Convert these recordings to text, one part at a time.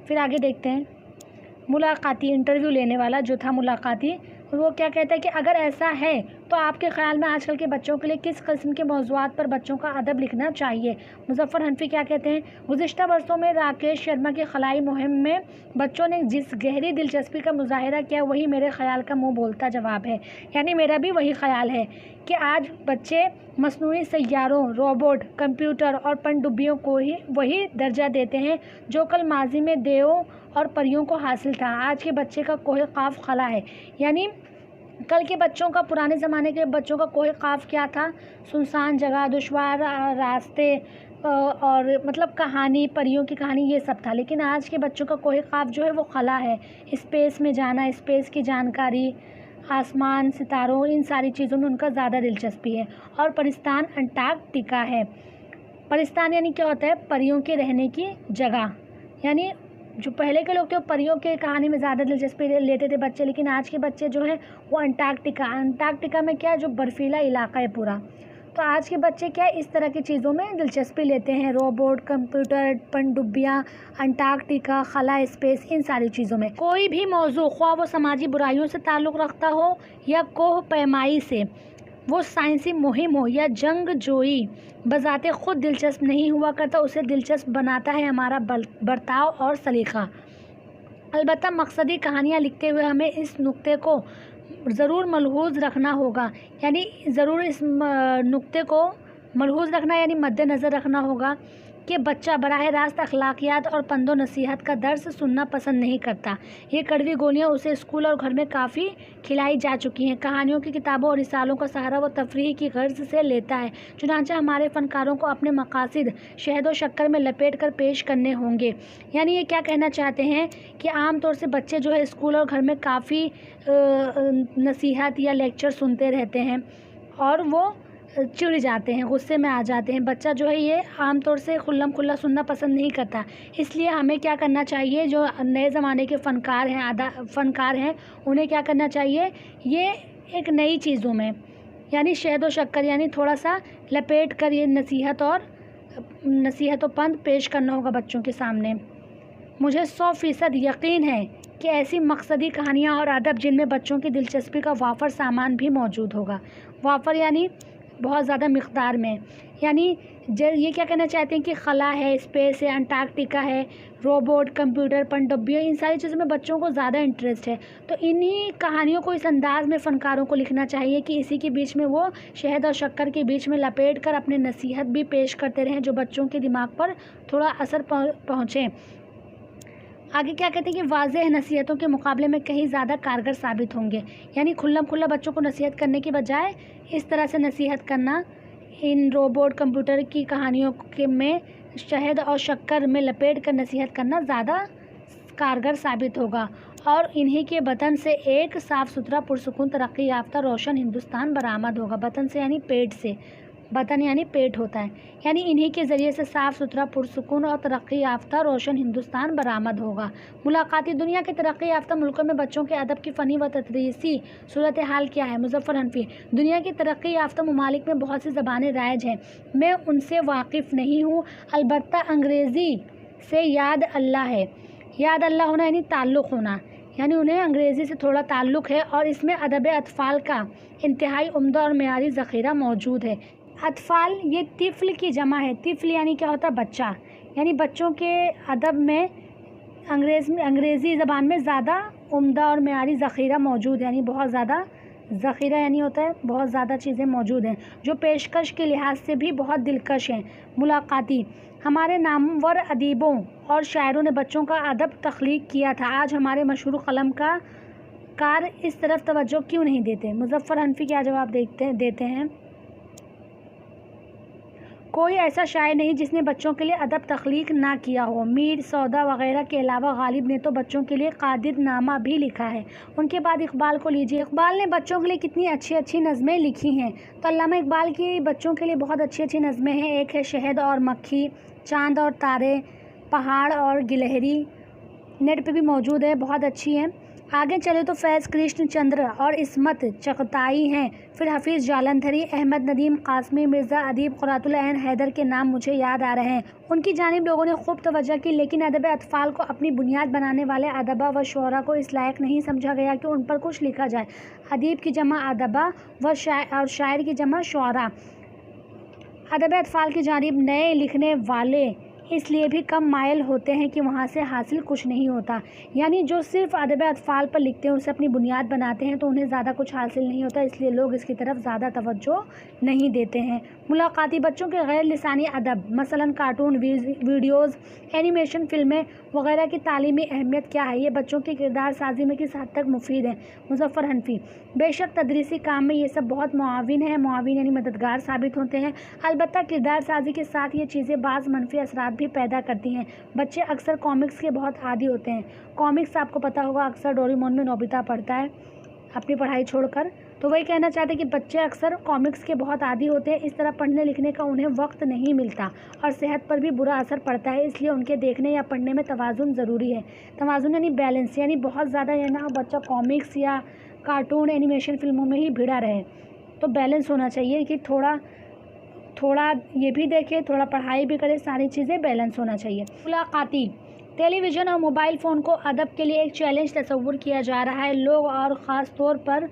پھر آگے دیکھتے ہیں، ملاقاتی انٹرویو لینے والا جو تھا ملاقاتی، وہ کیا کہتا ہے کہ اگر ایسا ہے تو آپ کے خیال میں آج کل کے بچوں کے لیے کس قسم کے موضوعات پر بچوں کا ادب لکھنا چاہیے؟ مظفر حنفی کیا کہتے ہیں، گزشتہ برسوں میں راکیش شرما کی خلائی مہم میں بچوں نے جس گہری دلچسپی کا مظاہرہ کیا وہی میرے خیال کا منہ بولتا جواب ہے۔ یعنی میرا بھی وہی خیال ہے کہ آج بچے مصنوعی سیاروں، روبوٹ، کمپیوٹر اور پنڈبیوں کو ہی وہی درجہ دیتے ہیں جو کل ماضی میں دیووں اور پریوں کو حاصل تھا۔ آج کے بچے کا کوہ قاف خلا ہے، یعنی کل کے بچوں کا، پرانے زمانے کے بچوں کا کوہ قاف کیا تھا؟ سنسان جگہ، دشوار راستے، اور مطلب کہانی، پریوں کی کہانی، یہ سب تھا۔ لیکن آج کے بچوں کا کوہ قاف جو ہے وہ خلا ہے، اسپیس میں جانا، اسپیس کی جانکاری، آسمان، ستاروں، ان ساری چیزوں میں ان کا زیادہ دلچسپی ہے۔ اور پرستان انٹارکٹیکا ہے۔ پرستان یعنی کیا ہوتا ہے؟ پریوں کے رہنے کی جگہ۔ یعنی جو پہلے کے لوگ تھے وہ پریوں کے کہانی میں زیادہ دلچسپی لیتے تھے بچے، لیکن آج کے بچے جو ہیں وہ انٹارکٹیکا میں کیا ہے، جو برفیلا علاقہ ہے پورا، تو آج کے بچے کیا ہے اس طرح کی چیزوں میں دلچسپی لیتے ہیں، روبوٹ، کمپیوٹر، پنڈبیاں، انٹارکٹیکا، خلا، اسپیس، ان ساری چیزوں میں۔ کوئی بھی موضوع خواہ وہ سماجی برائیوں سے تعلق رکھتا ہو یا کوہ پیمائی سے، وہ سائنسی مہم ہو یا جنگ جوئی، بذات خود دلچسپ نہیں ہوا کرتا، اسے دلچسپ بناتا ہے ہمارا برتاؤ اور سلیقہ۔ البتہ مقصدی کہانیاں لکھتے ہوئے ہمیں اس نقطے کو ضرور ملحوظ رکھنا ہوگا، یعنی ضرور اس نقطے کو ملحوظ رکھنا یعنی مد نظر رکھنا ہوگا کہ بچہ براہ راست اخلاقیات اور پند و نصیحت کا درس سننا پسند نہیں کرتا۔ یہ کڑوی گولیاں اسے اسکول اور گھر میں کافی کھلائی جا چکی ہیں۔ کہانیوں کی کتابوں اور رسالوں کا سہارا وہ تفریح کی غرض سے لیتا ہے، چنانچہ ہمارے فنکاروں کو اپنے مقاصد شہد و شکر میں لپیٹ کر پیش کرنے ہوں گے۔ یعنی یہ کیا کہنا چاہتے ہیں کہ عام طور سے بچے جو ہے اسکول اور گھر میں کافی نصیحت یا لیکچر سنتے رہتے ہیں اور وہ چڑ جاتے ہیں، غصے میں آ جاتے ہیں۔ بچہ جو ہے یہ عام طور سے کھلم کھلا سننا پسند نہیں کرتا، اس لیے ہمیں کیا کرنا چاہیے، جو نئے زمانے کے فنکار ہیں انہیں کیا کرنا چاہیے، یہ ایک نئی چیزوں میں یعنی شہد و شکر یعنی تھوڑا سا لپیٹ کر یہ نصیحت و پند پیش کرنا ہوگا بچوں کے سامنے۔ مجھے 100% یقین ہے کہ ایسی مقصدی کہانیاں اور ادب جن میں بچوں کی دلچسپی کا وافر سامان بھی موجود ہوگا۔ وافر یعنی بہت زیادہ مقدار میں، یعنی یہ کیا کہنا چاہتے ہیں کہ خلا ہے، اسپیس ہے، انٹارکٹیکا ہے، روبوٹ، کمپیوٹر، پنڈبیوں، ان ساری چیزوں میں بچوں کو زیادہ انٹرسٹ ہے، تو انہی کہانیوں کو اس انداز میں فنکاروں کو لکھنا چاہیے کہ اسی کے بیچ میں وہ شہد اور شکر کے بیچ میں لپیٹ کر اپنے نصیحت بھی پیش کرتے رہیں جو بچوں کے دماغ پر تھوڑا اثر پہنچے۔ آگے کیا کہتے ہیں کہ واضح نصیحتوں کے مقابلے میں کہیں زیادہ کارگر ثابت ہوں گے، یعنی کھلم کھلا بچوں کو نصیحت کرنے کی بجائے اس طرح سے نصیحت کرنا، ان روبوٹ، کمپیوٹر کی کہانیوں میں شہد اور شکر میں لپیٹ کر نصیحت کرنا زیادہ کارگر ثابت ہوگا، اور انہی کے بطن سے ایک صاف ستھرا پرسکون ترقی یافتہ روشن ہندوستان برآمد ہوگا۔ بطن سے یعنی پیٹ سے، بطن یعنی پیٹ ہوتا ہے، یعنی انہی کے ذریعے سے صاف ستھرا پرسکون اور ترقی یافتہ روشن ہندوستان برآمد ہوگا۔ ملاقاتی دنیا کے ترقی یافتہ ملکوں میں بچوں کے ادب کی فنی و تدریسی صورتحال کیا ہے؟ مظفر حنفی، دنیا کی ترقی یافتہ ممالک میں بہت سی زبانیں رائج ہیں، میں ان سے واقف نہیں ہوں، البتہ انگریزی سے یاد اللہ ہے۔ یاد اللہ ہونا یعنی تعلق ہونا، یعنی انہیں انگریزی سے تھوڑا تعلق ہے اور اس میں ادب اطفال کا انتہائی عمدہ اور معیاری ذخیرہ موجود ہے۔ اطفال یہ طفل کی جمع ہے، طفل یعنی کیا ہوتا ہے؟ بچہ، یعنی بچوں کے ادب میں انگریزی زبان میں زیادہ عمدہ اور معیاری ذخیرہ موجود ہے، یعنی بہت زیادہ ذخیرہ یعنی ہوتا ہے بہت زیادہ چیزیں موجود ہیں جو پیشکش کے لحاظ سے بھی بہت دلکش ہیں۔ ملاقاتی، ہمارے نامور ادیبوں اور شاعروں نے بچوں کا ادب تخلیق کیا تھا، آج ہمارے مشہور قلم کار اس طرف توجہ کیوں نہیں دیتے؟ مظفر حنفی کیا جواب دیتے ہیں، کوئی ایسا شاعر نہیں جس نے بچوں کے لیے ادب تخلیق نہ کیا ہو۔ میر، سودا وغیرہ کے علاوہ غالب نے تو بچوں کے لیے قادر نامہ بھی لکھا ہے۔ ان کے بعد اقبال کو لیجیے، اقبال نے بچوں کے لیے کتنی اچھی اچھی نظمیں لکھی ہیں، تو علامہ اقبال کی بچوں کے لیے بہت اچھی اچھی نظمیں ہیں۔ ایک ہے شہد اور مکھی، چاند اور تارے، پہاڑ اور گلہری، نیٹ پہ بھی موجود ہے، بہت اچھی ہے۔ آگے چلے تو فیض کرشن چندر اور عصمت چغتائی ہیں، پھر حفیظ جالندھری، احمد ندیم قاسمی، مرزا ادیب، قرۃ العین حیدر کے نام مجھے یاد آ رہے ہیں۔ ان کی جانب لوگوں نے خوب توجہ کی، لیکن ادب اطفال کو اپنی بنیاد بنانے والے ادبا و شعراء کو اس لائق نہیں سمجھا گیا کہ ان پر کچھ لکھا جائے۔ ادیب کی جمع ادبا اور شاعر کی جمع شعراء۔ ادب اطفال کی جانب نئے لکھنے والے اس لیے بھی کم مائل ہوتے ہیں کہ وہاں سے حاصل کچھ نہیں ہوتا، یعنی جو صرف ادب اطفال پر لکھتے ہیں، اسے اپنی بنیاد بناتے ہیں تو انہیں زیادہ کچھ حاصل نہیں ہوتا، اس لیے لوگ اس کی طرف زیادہ توجہ نہیں دیتے ہیں۔ ملاقاتی بچوں کے غیر لسانی ادب مثلاً کارٹون، ویڈیوز، اینیمیشن فلمیں وغیرہ کی تعلیمی اہمیت کیا ہے؟ یہ بچوں کی کردار سازی میں کس حد تک مفید ہے؟ مظفر حنفی: بے شک تدریسی کام میں یہ سب بہت معاون ہے، معاون یعنی مددگار ثابت ہوتے ہیں، البتہ کردار سازی کے ساتھ یہ چیزیں بعض منفی اثرات بھی پیدا کرتی ہیں۔ بچے اکثر کامکس کے بہت عادی ہوتے ہیں۔ کامکس آپ کو پتہ ہوگا اکثر ڈوریمون میں نوبیتا پڑھتا ہے اپنی پڑھائی چھوڑ کر، تو وہی کہنا چاہتے ہیں کہ بچے اکثر کامکس کے بہت عادی ہوتے ہیں، اس طرح پڑھنے لکھنے کا انہیں وقت نہیں ملتا اور صحت پر بھی برا اثر پڑتا ہے، اس لیے ان کے دیکھنے یا پڑھنے میں توازن ضروری ہے۔ توازن یعنی بیلنس، یعنی بہت زیادہ نہ بچہ کامکس یا کارٹون اینیمیشن فلموں میں ہی بھیڑا رہے، تو بیلنس ہونا چاہیے کہ تھوڑا یہ بھی دیکھے، تھوڑا پڑھائی بھی کرے، ساری چیزیں بیلنس ہونا چاہیے۔ ملاقاتی ٹیلی ویژن اور موبائل فون کو ادب کے لیے ایک چیلنج تصور کیا جا رہا ہے، لوگ اور خاص طور پر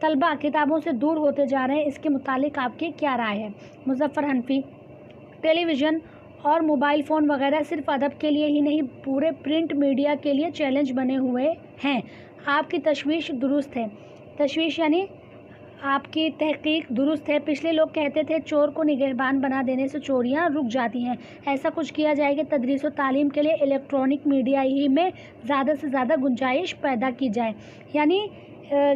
طلباء کتابوں سے دور ہوتے جا رہے ہیں، اس کے متعلق آپ کی کیا رائے ہے؟ مظفر حنفی: ٹیلی ویژن اور موبائل فون وغیرہ صرف ادب کے لیے ہی نہیں، پورے پرنٹ میڈیا کے لیے چیلنج بنے ہوئے ہیں۔ آپ کی تشویش درست ہے، تشویش یعنی آپ کی تحقیق درست ہے۔ پچھلے لوگ کہتے تھے چور کو نگہبان بنا دینے سے چوریاں رک جاتی ہیں، ایسا کچھ کیا جائے کہ تدریس و تعلیم کے لیے الیکٹرانک میڈیا ہی میں زیادہ سے زیادہ گنجائش پیدا کی جائے، یعنی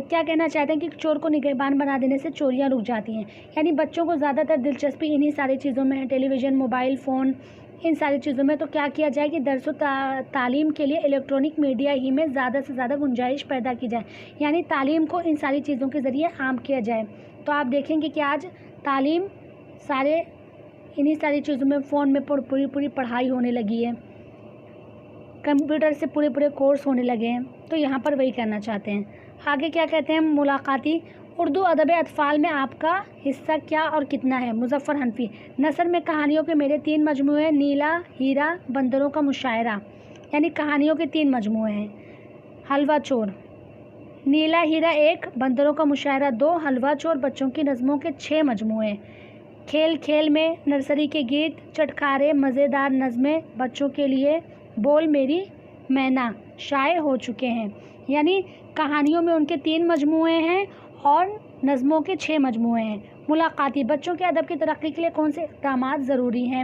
کیا کہنا چاہتے ہیں کہ چور کو نگہبان بنا دینے سے چوریاں رک جاتی ہیں، یعنی بچوں کو زیادہ تر دلچسپی انہی ساری چیزوں میں ہے، ٹیلی ویژن، موبائل فون، ان ساری چیزوں میں، تو کیا کیا جائے کہ درس و تعلیم کے لیے الیکٹرانک میڈیا ہی میں زیادہ سے زیادہ گنجائش پیدا کی جائے، یعنی تعلیم کو ان ساری چیزوں کے ذریعے عام کیا جائے۔ تو آپ دیکھیں گے کہ آج تعلیم انہی ساری چیزوں میں، فون میں پوری پڑھائی ہونے لگی ہے، کمپیوٹر سے پورے کورس ہونے لگے ہیں، تو یہاں پر وہی کرنا چاہتے ہیں۔ آگے کیا کہتے ہیں ملاقاتی: اردو ادب اطفال میں آپ کا حصہ کیا اور کتنا ہے؟ مظفر حنفی: نثر میں کہانیوں کے میرے 3 مجموعے، نیلا، ہیرا، بندروں کا مشاعرہ، یعنی کہانیوں کے 3 مجموعے ہیں۔ حلوہ چور: نیلا ہیرا 1، بندروں کا مشاعرہ 2، حلوہ چور بچوں کی نظموں کے 6 مجموعے۔ کھیل کھیل میں نرسری کے گیت، چٹکارے مزیدار نظمیں بچوں کے لیے، بول میری مینا شائع ہو چکے ہیں، یعنی کہانیوں میں ان کے 3 مجموعے ہیں اور نظموں کے 6 مجموعے ہیں۔ ملاقاتی: بچوں کے ادب کی ترقی کے لیے کون سے اقدامات ضروری ہیں؟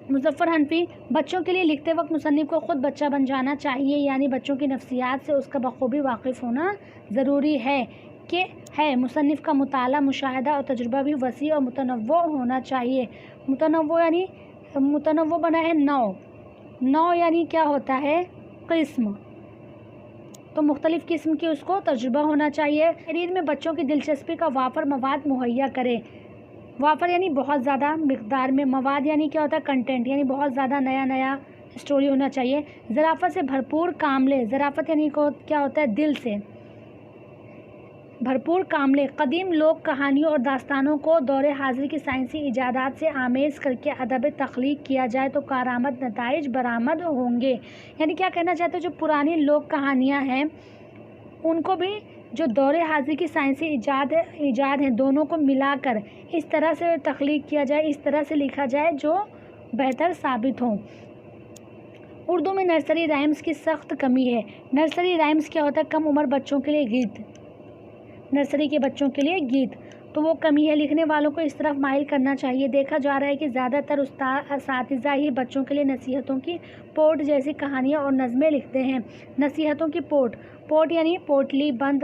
مظفر حنفی: بچوں کے لیے لکھتے وقت مصنف کو خود بچہ بن جانا چاہیے، یعنی بچوں کی نفسیات سے اس کا بخوبی واقف ہونا ضروری ہے مصنف کا مطالعہ، مشاہدہ اور تجربہ بھی وسیع اور متنوع ہونا چاہیے۔ متنوع یعنی متنوع بنا ہے نو یعنی کیا ہوتا ہے؟ قسم، تو مختلف قسم کی اس کو تجربہ ہونا چاہیے۔ تحریر میں بچوں کی دلچسپی کا وافر مواد مہیا کرے، وافر یعنی بہت زیادہ مقدار میں، مواد یعنی کیا ہوتا ہے؟ کنٹینٹ، یعنی بہت زیادہ نیا اسٹوری ہونا چاہیے۔ ظرافت سے بھرپور کام لے، ظرافت یعنی کیا ہوتا ہے؟ دل سے بھرپور کام لے۔ قدیم لوک کہانیوں اور داستانوں کو دور حاضر کی سائنسی ایجادات سے آمیز کر کے ادب تخلیق کیا جائے تو کارآمد نتائج برآمد ہوں گے، یعنی کیا کہنا چاہتے ہیں؟ جو پرانی لوک کہانیاں ہیں ان کو بھی جو دور حاضر کی سائنسی ایجاد ہیں، دونوں کو ملا کر اس طرح سے تخلیق کیا جائے، اس طرح سے لکھا جائے جو بہتر ثابت ہوں۔ اردو میں نرسری رائمز کی سخت کمی ہے۔ نرسری رائمز کیا ہوتا ہے؟ کم عمر بچوں کے لیے گیت، نرسری کے بچوں کے لیے گیت، تو وہ کمی ہے، لکھنے والوں کو اس طرف مائل کرنا چاہیے۔ دیکھا جا رہا ہے کہ زیادہ تر اساتذہ ہی بچوں کے لیے نصیحتوں کی پوٹ جیسی کہانیاں اور نظمیں لکھتے ہیں۔ نصیحتوں کی پوٹ یعنی پوٹلی بند،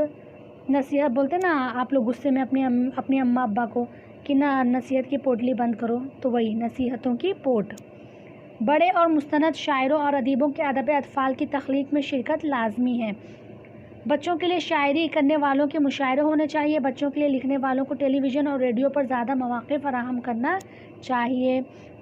نصیحت بولتے نا آپ لوگ غصے میں اپنے اماں ابا کو کہ نصیحت کی پوٹلی بند کرو، تو وہی نصیحتوں کی پوٹ۔ بڑے اور مستند شاعروں اور ادیبوں کے ادب اطفال کی تخلیق میں شرکت لازمی ہے۔ بچوں کے لیے شاعری کرنے والوں کے مشاعرے ہونے چاہیے، بچوں کے لیے لکھنے والوں کو ٹیلی ویژن اور ریڈیو پر زیادہ مواقع فراہم کرنا چاہیے۔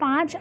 5